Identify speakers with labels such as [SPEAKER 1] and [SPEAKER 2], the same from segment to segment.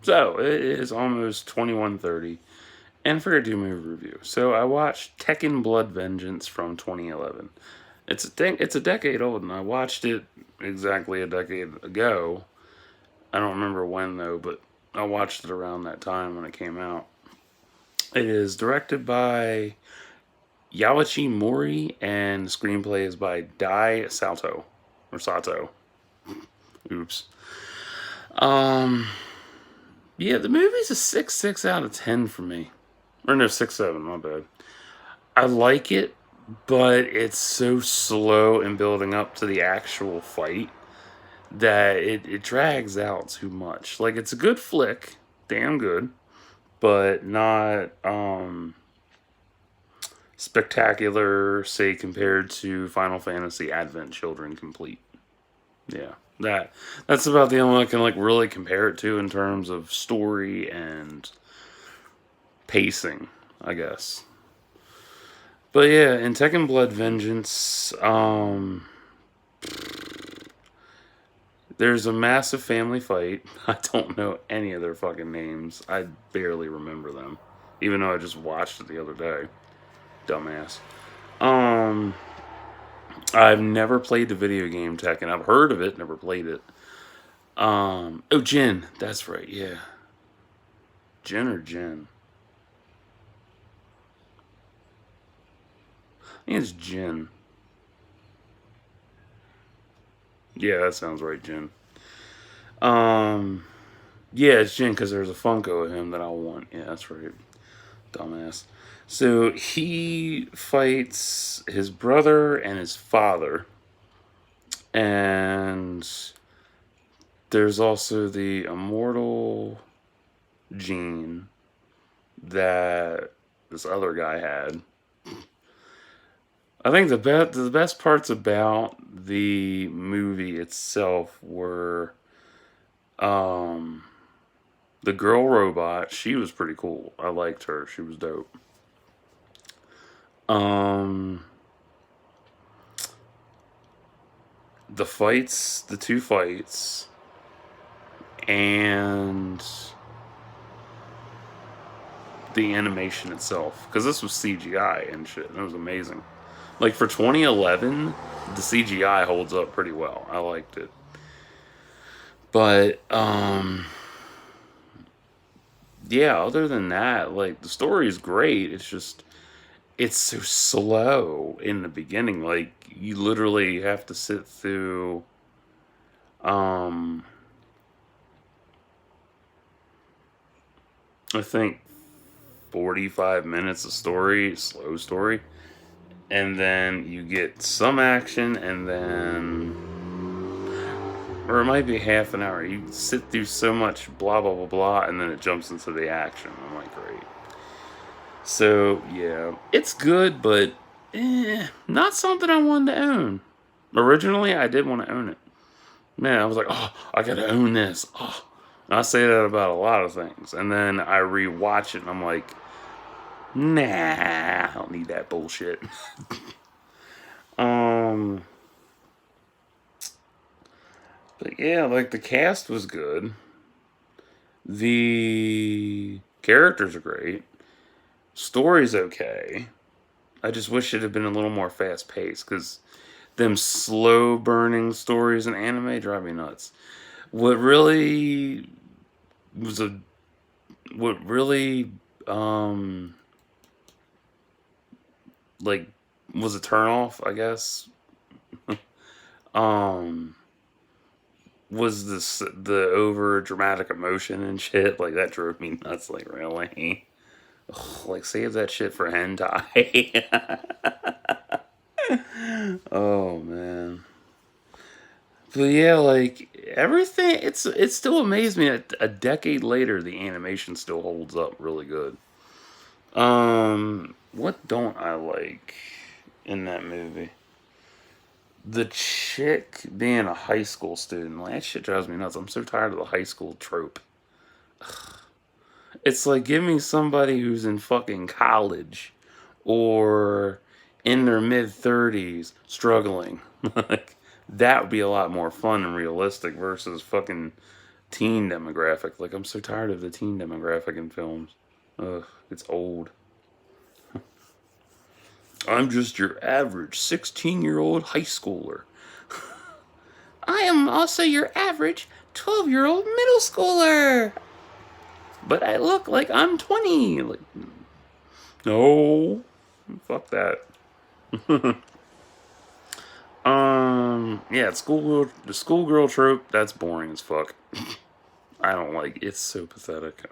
[SPEAKER 1] So, it is almost 21:30, and for a do movie review. So, I watched Tekken Blood Vengeance from 2011. It's a decade old, and I watched it exactly a decade ago. I don't remember when, though, but I watched it around that time when it came out. It is directed by Yawachi Mori, and the screenplay is by Dai Sato. Or Sato. Oops. Um, yeah, the movie's a 6 out of 10 for me. Or no, 6-7, my bad. I like it, but it's so slow in building up to the actual fight that it drags out too much. Like, it's a good flick, damn good, but not spectacular, say, compared to Final Fantasy Advent Children Complete. Yeah, that's about the only one I can like really compare it to in terms of story and pacing, I guess. But yeah, in Tekken Blood Vengeance, there's a massive family fight. I don't know any of their fucking names. I barely remember them, even though I just watched it the other day. Dumbass. Um, I've never played the video game Tekken. I've heard of it, never played it. Oh, Jin. That's right. Yeah, Jin or Jin. I think it's Jin. Yeah, that sounds right, Jin. Um, yeah, it's Jin because there's a Funko of him that I want. Yeah, that's right. Dumbass. So he fights his brother and his father, and there's also the immortal gene that this other guy had. I think the best parts about the movie itself were um the girl robot. She was pretty cool. I liked her. She was dope. Um the two fights, and the animation itself, because this was CGI and shit, and it was amazing. Like for 2011, the CGI holds up pretty well. I liked it, but yeah. Other than that, like the story is great. It's just it's so slow in the beginning. Like you literally have to sit through um I think 45 minutes of story, slow story, and then you get some action, and then, or it might be half an hour. You sit through so much blah blah blah blah, and then it jumps into the action. I'm like, great. So yeah, it's good, but not something I wanted to own. Originally, I did want to own it. Man, I was like, oh, I gotta own this. Oh, and I say that about a lot of things, and then I rewatch it, and I'm like, nah, I don't need that bullshit. um, but yeah, like the cast was good. The characters are great. Story's okay. I just wish it had been a little more fast paced because them slow burning stories in anime drive me nuts. What really was a what really like was a turnoff, I guess, um was this the over dramatic emotion and shit. Like that drove me nuts. Like really, ugh, like save that shit for hentai. Oh man. But yeah, like everything, it still amazed me that a decade later the animation still holds up really good. What don't I like in that movie? The chick being a high school student, like that shit drives me nuts. I'm so tired of the high school trope. It's like give me somebody who's in fucking college or in their mid 30s struggling. Like that would be a lot more fun and realistic versus fucking teen demographic. Like, I'm so tired of the teen demographic in films. Ugh, it's old. I'm just your average 16-year-old high schooler. I am also your average 12-year-old middle schooler. But I look like I'm 20. Like, no. Fuck that. Yeah, the schoolgirl trope, that's boring as fuck. I don't like it. It's so pathetic.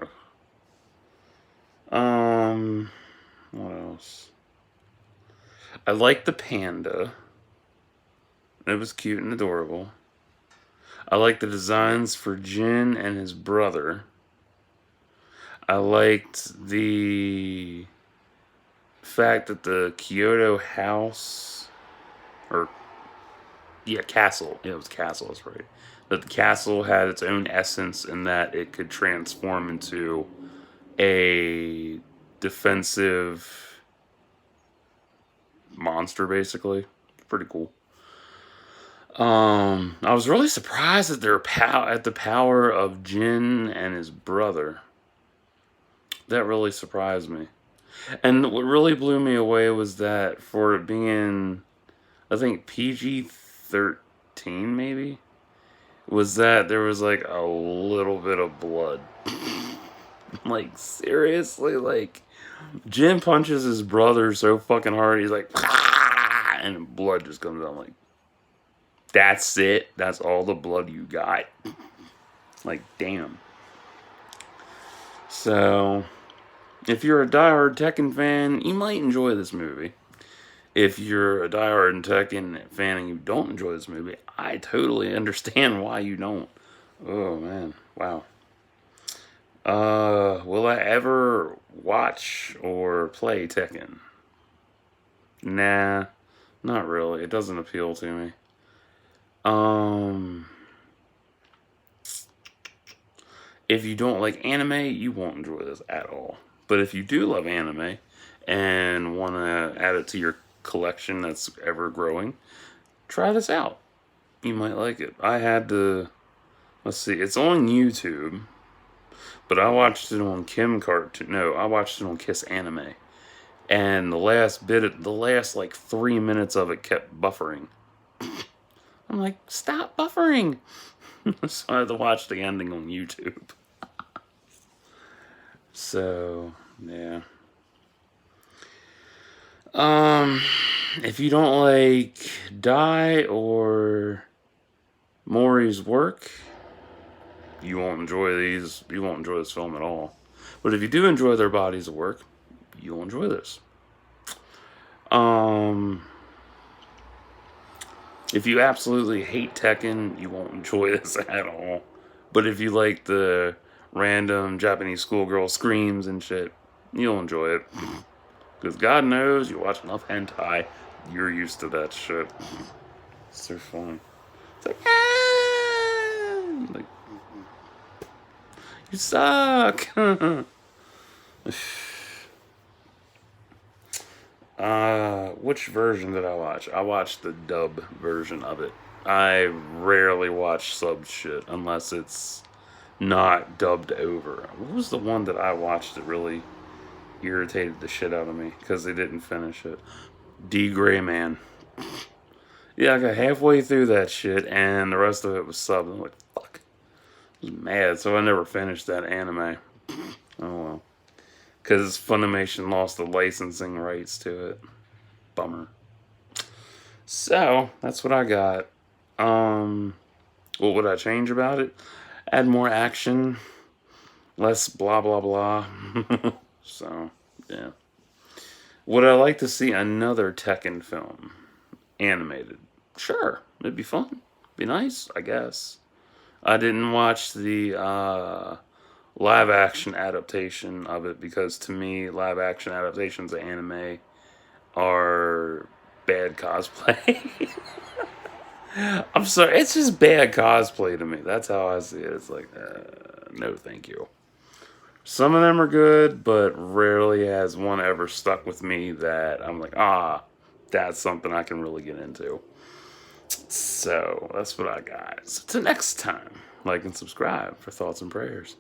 [SPEAKER 1] What else? I like the panda. It was cute and adorable. I like the designs for Jin and his brother. I liked the fact that the Kyoto house, or yeah, castle. Yeah, it was castle. That's right. That the castle had its own essence, and that it could transform into a defensive monster, basically. Pretty cool. I was really surprised at at the power of Jin and his brother. That really surprised me. And what really blew me away was that for it being, I think PG-13 maybe, was that there was like a little bit of blood. Like, seriously, like Jin punches his brother so fucking hard, he's like, "Ah!" And blood just comes out. Like, that's it. That's all the blood you got. Like, damn. So, if you're a diehard Tekken fan, you might enjoy this movie. If you're a diehard Tekken fan and you don't enjoy this movie, I totally understand why you don't. Oh man, wow. Will I ever watch or play Tekken? Nah, not really. It doesn't appeal to me. Um, if you don't like anime, you won't enjoy this at all. But if you do love anime and want to add it to your collection that's ever growing, try this out. You might like it. I had to, let's see, it's on YouTube, but I watched it on Kim Cartoon. No, I watched it on Kiss Anime. And the last like 3 minutes of it kept buffering. I'm like, stop buffering. So I had to watch the ending on YouTube. So, yeah. If you don't like Dai or Mori's work, you won't enjoy these. You won't enjoy this film at all. But if you do enjoy their bodies of work, you'll enjoy this. If you absolutely hate Tekken, you won't enjoy this at all. But if you like the random Japanese schoolgirl screams and shit, you'll enjoy it. Because God knows, you watch enough hentai, you're used to that shit. It's so fun. It's like, ah! Like, you suck! Which version did I watch? I watched the dub version of it. I rarely watch sub shit unless it's not dubbed over. What was the one that I watched that really irritated the shit out of me because they didn't finish it? D. Gray Man. Yeah, I got halfway through that shit and the rest of it was subbed. I'm like, fuck. I was mad, so I never finished that anime. Oh well. Because Funimation lost the licensing rights to it. Bummer. So, that's what I got. What would I change about it? Add more action. Less blah blah blah. So, yeah. Would I like to see another Tekken film? Animated? Sure. It'd be fun. Be nice, I guess. I didn't watch the live action adaptation of it because to me, live action adaptations of anime are bad cosplay. I'm sorry, it's just bad cosplay to me. That's how I see it. It's like, no, thank you. Some of them are good, but rarely has one ever stuck with me that I'm like, that's something I can really get into. So that's what I got. So till next time, like and subscribe for thoughts and prayers.